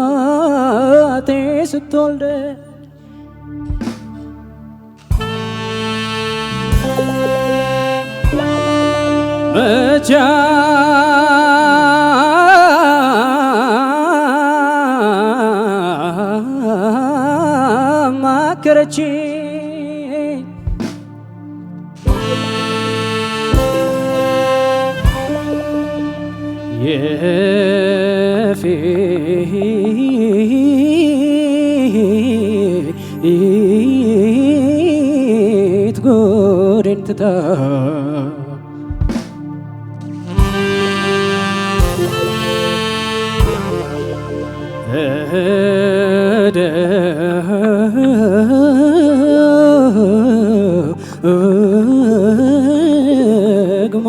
እናቴ ስትወልድ መቻ ማከረችኝ የፊት ጎዴን ትታ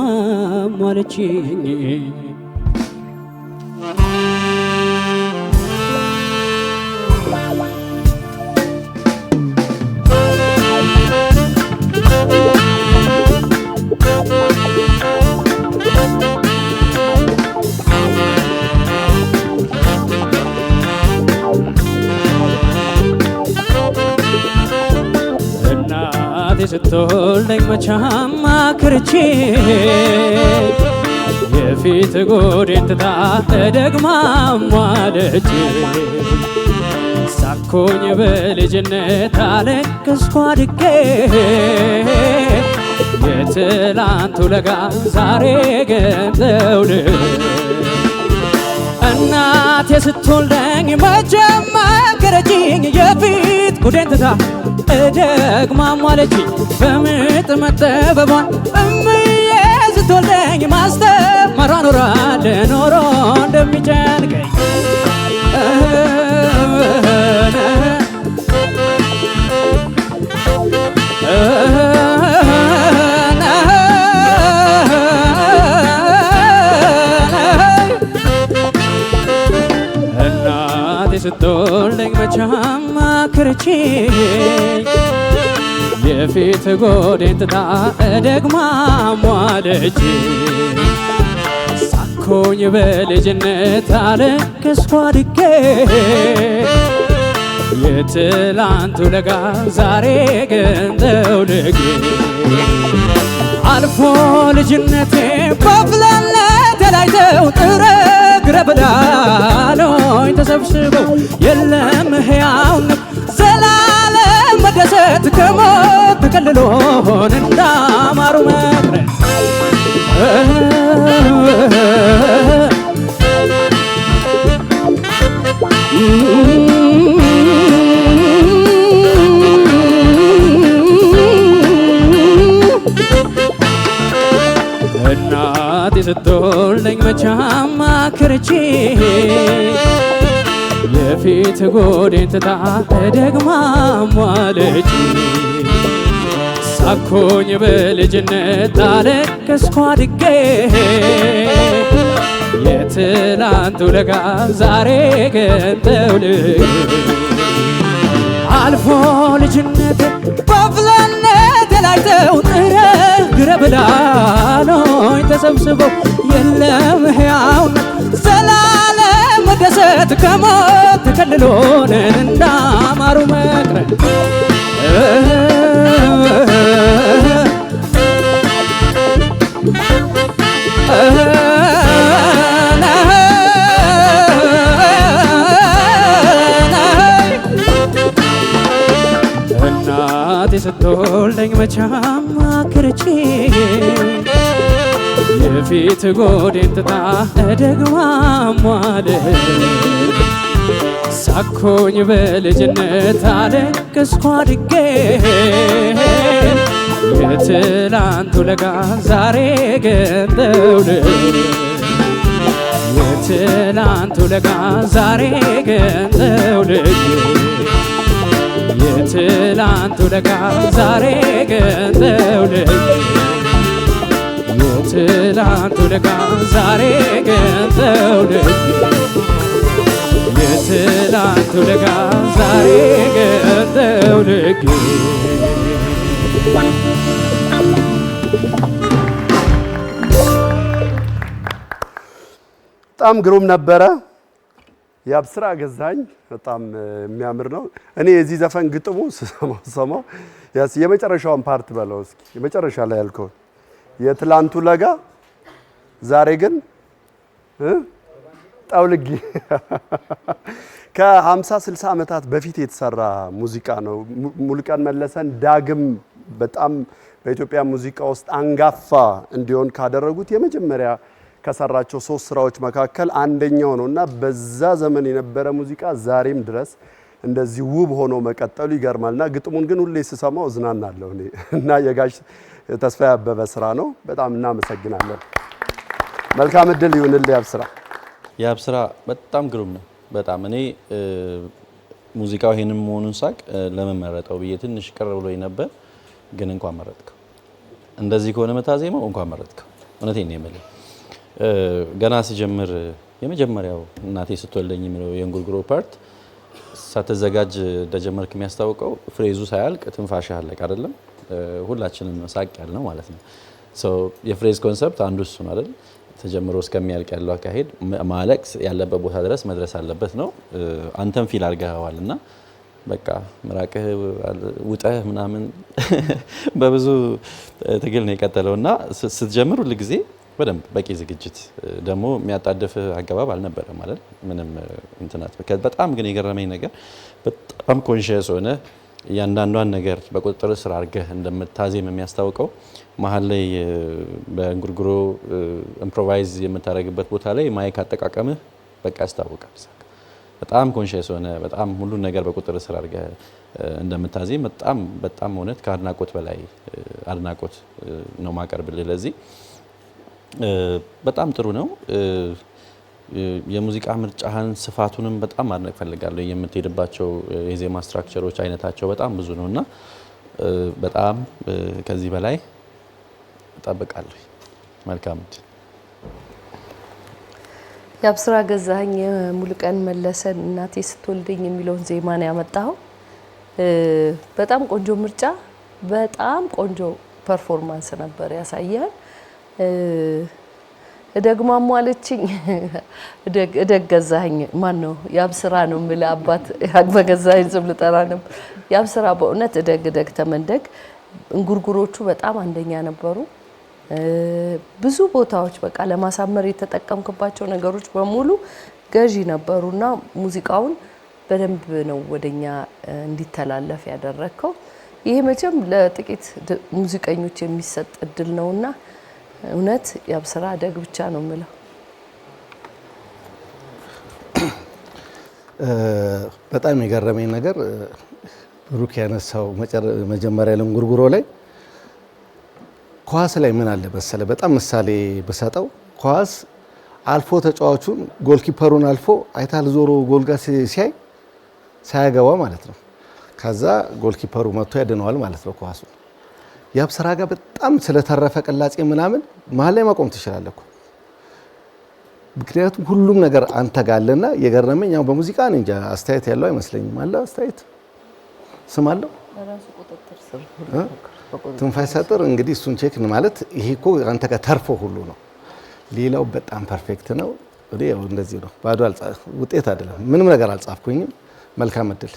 ደግማም አለችኝ ስትወልደኝ መቻ ማከረችኝ የፊት ጎዴን ትታ ደግማ ማለችኝ ሳኮኝ በልጅነት አለቀስኩ አድጌ የትላንቱ ለጋ ዛሬ ገንዘውልኝ እናቴ ስትወልደኝ መቻ ማከረችኝ የፊት ጎዴን ትታ ደግማ ማለችኝ በምጥ መጠበቧን እምዬ ስትወልደኝ ማስተማሯ ኖሯል ኖሮ እንደሚጨንቀኝ እናቴ ስትወልደኝ መቻ ማከረችኝ የፊት ጎዴን ትታ ደግማ ማለችኝ ሳኮኝ በልጅነት አለቀስኩ አድጌ የትላንቱ ለጋ ዛሬ ገንዘው ልጌ አልፎ ልጅነቴ በፍላለት ተለያይተው ጥረግረ በዳሎኝ ተሰብስበው የለም ሕያውነት ዘላለም መደሰት ከሞት ተከልሎን እንዳማሩ መቅረት እናቴ ስትወልደኝ መቻ ማከረችኝ የፊት ጎዴን ትታ ደግማ ማለችኝ ሳኮኝ በልጅነት አለቀስኩ አድጌ የትላንቱ ለጋ ዛሬ ገንዘውልኝ አልፎ ልጅነቴ በፍላነት ተለያይተው ጥረግረ በዳሎኝ ተሰብስበው የለም ሕያውነት ዘላለም መደሰት ከሞት ተከልሎን እንዳማሩ መቅረት እናቴ ስትወልደኝ መቻ ማከረችኝ የፊት ጎዴን ትታ ደግማ ማለችኝ ሳኮኝ በልጅነት አለቀስኩ አድጌ የትላንቱ ለጋ ዛሬ ገንዘውልኝ የትላንቱ ለጋ ዛሬ ገንዘውልኝ የትላንቱ ለጋ ዛሬ ገንዘውልኝ የትላንቱ ለጋ ዛሬ ገንዘውልኝ የትላንቱ ለጋ ዛሬ ገንዘውልኝ በጣም ግሩም ነበረ። የአብስራ ገዛኸኝ በጣም የሚያምር ነው። እኔ የዚህ ዘፈን ግጥሙ ሰማው የመጨረሻውን ፓርት በለው እስኪ የመጨረሻ ላይ ያልከው የትላንቱ ለጋ ዛሬ ግን ጣውልጊ ከ50-60 ዓመታት በፊት የተሰራ ሙዚቃ ነው። ሙሉቀን መለሰን ዳግም በጣም በኢትዮጵያ ሙዚቃ ውስጥ አንጋፋ እንዲሆን ካደረጉት የመጀመሪያ ከሰራቸው 3 ስራዎች መካከል አንደኛው ነውና በዛ ዘመን የነበረ ሙዚቃ ዛሬም ድረስ እንደዚህ ውብ ሆኖ መቀጠሉ ይገርማልና ግጥሙን ግን ሁሌ ስሰማው እዝናናለሁ እኔ እና የጋሽ ተስፋዬ አበበ ስራ ነው። በጣም እናመሰግናለን። መልካም እድል ይሁንልህ ያብስራ። ያብስራ በጣም ግሩም ነው። በጣም እኔ ሙዚቃው ይሄንን መሆኑን ሳቅ ለመመረጠው ብዬ ትንሽ ቅር ብሎኝ ነበር፣ ግን እንኳን መረጥከው። እንደዚህ ከሆነ መታዜማው እንኳን መረጥከው። እውነቴን ነው የምልህ። ገና ሲጀምር የመጀመሪያው እናቴ ስትወልደኝ የሚለው የእንጉርጉሮ ፓርት ሳትዘጋጅ እንደጀመርክ የሚያስታውቀው ፍሬዙ ሳያልቅ ትንፋሽ አለቅ አይደለም። ሁላችንም ሳቅ ያልነው ማለት ነው። የፍሬዝ ኮንሰፕት አንዱ እሱ ነው አይደል? ተጀምሮ እስከሚያልቅ ያለው አካሄድ ማለቅ ያለበት ቦታ ድረስ መድረስ አለበት ነው። አንተም ፊል አድርገዋልና በቃ ምራቅህ ውጠህ ምናምን በብዙ ትግል ነው የቀጠለውና ስትጀምር ሁሉ ጊዜ በደንብ በቂ ዝግጅት ደግሞ የሚያጣድፍ አገባብ አልነበረም ማለት ምንም እንትናት። በጣም ግን የገረመኝ ነገር በጣም ኮንሺየስ ሆነ እያንዳንዷን ነገር በቁጥጥር ስር አድርገህ እንደምታዜም የሚያስታውቀው መሀል ላይ በእንጉርጉሮ ኢምፕሮቫይዝ የምታደርግበት ቦታ ላይ ማይክ አጠቃቀምህ በቃ ያስታውቃል። በጣም ኮንሺየስ ሆነ በጣም ሁሉን ነገር በቁጥጥር ስር አድርገህ እንደምታዜም በጣም እውነት ከአድናቆት በላይ አድናቆት ነው ማቀርብልህ። ለዚህ በጣም ጥሩ ነው። የሙዚቃ ምርጫህን ስፋቱንም በጣም ማድነቅ ፈልጋለሁ። የምትሄድባቸው የዜማ ስትራክቸሮች አይነታቸው በጣም ብዙ ነውና በጣም ከዚህ በላይ እጠብቃለሁ። መልካም እድል። ያብስራ ገዛኸኝ የሙሉቀን መለሰን እናቴ ስትወልደኝ የሚለውን ዜማ ነው ያመጣው። በጣም ቆንጆ ምርጫ፣ በጣም ቆንጆ ፐርፎርማንስ ነበር ያሳያል። ደግማሙ አለችኝ እደግ ገዛኸኝ ማን ነው ያብስራ ነው የሚል አባት በገዛኸኝ ስም ልጠራ ነበር። ያብስራ በእውነት እደግ ተመንደግ። እንጉርጉሮቹ በጣም አንደኛ ነበሩ። ብዙ ቦታዎች በቃ ለማሳመር የተጠቀምክባቸው ነገሮች በሙሉ ገዢ ነበሩና ሙዚቃውን በደንብ ነው ወደኛ እንዲተላለፍ ያደረከው። ይሄ መቼም ለጥቂት ሙዚቀኞች የሚሰጥ እድል ነውና እውነት ያብስራ ደግ ብቻ ነው የምለው። በጣም የገረመኝ ነገር ብሩክ ያነሳው መጀመሪያ ለእንጉርጉሮ ላይ ኳስ ላይ ምን አለ መሰለ፣ በጣም ምሳሌ በሰጠው ኳስ አልፎ ተጫዋቹን ጎልኪፐሩን አልፎ አይታል ዞሮ ጎልጋ ሲያይ ሳያገባ ማለት ነው። ከዛ ጎልኪፐሩ መጥቶ ያድነዋል ማለት ነው ኳሱ። ያብስራ ጋር በጣም ስለተረፈ ቅላጼ ምናምን መሀል ላይ ማቆም ትችላለህ እኮ። ምክንያቱም ሁሉም ነገር አንተ ጋር አለና የገረመኝ ያው በሙዚቃ ነው እንጂ አስተያየት ያለው አይመስለኝም። አለ አስተያየት ስም አለው ራሱ ቁጥጥር ስር ትንፋሽ ሳጥር እንግዲህ እሱን ቼክ ማለት ይሄ እኮ አንተ ጋር ተርፎ ሁሉ ነው። ሌላው በጣም ፐርፌክት ነው። እኔ ያው እንደዚህ ነው ባዶ ውጤት አይደለም፣ ምንም ነገር አልጻፍኩኝም። መልካም እድል።